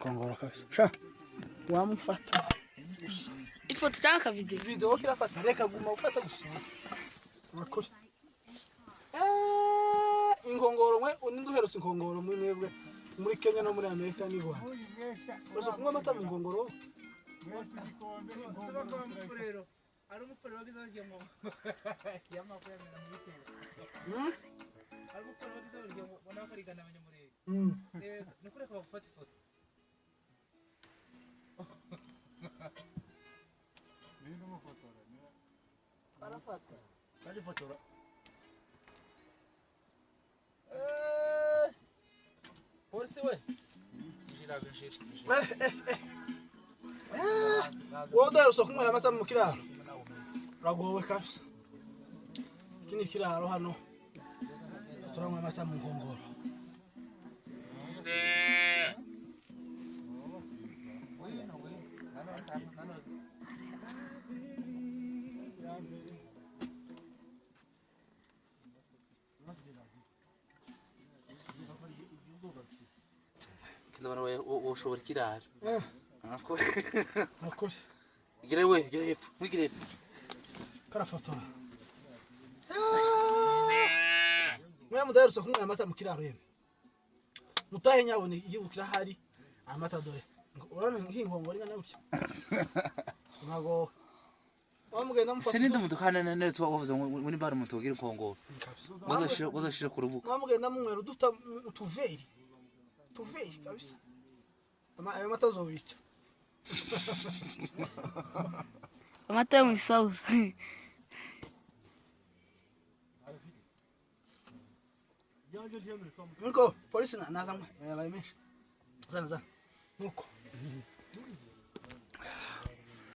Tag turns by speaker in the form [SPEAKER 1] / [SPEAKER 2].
[SPEAKER 1] inkongoro kabisa sha wamufata
[SPEAKER 2] ifoto cyangwa
[SPEAKER 1] video kirafata reka guma ufata gusa makuri inkongoro mwe uninduherutse inkongoro muri mwebwe muri Kenya no muri Amerika ni Rwanda uzo kunywa amata mu inkongoro ari umufurero wagize bagiye mu yamako yamena mu bitero ari umufurero wagize bagiye mu bona karigana abanyamurenge neza nukureka bagufata ifoto Nino mo fotora ne para foto kaje fotora Polisi we ijira gashiri woda uso kumara amata mu kiraro ragowe kabisa kini kiraro hano turanywa amata mu nkongoro
[SPEAKER 3] Ndabona woshobora kirara akore
[SPEAKER 1] girewe
[SPEAKER 3] girefu wigirefu
[SPEAKER 1] karafotora mwe mudaherutse kumwe amata mu kiraro yeme mutahe nyabone igibukira hari amata dore urane nk'inkongoro ingana gutya nago wamugenda mufata
[SPEAKER 3] sininde mudukana netse wavuze ngo ni bari mutogira inkongoro bazashira ku rubuga
[SPEAKER 1] wamugenda mumwero duta utuveri kabisa ayo mata zobica
[SPEAKER 2] amata mu sauce
[SPEAKER 1] Nko polisi nazamwe yabaye menshi zana nuko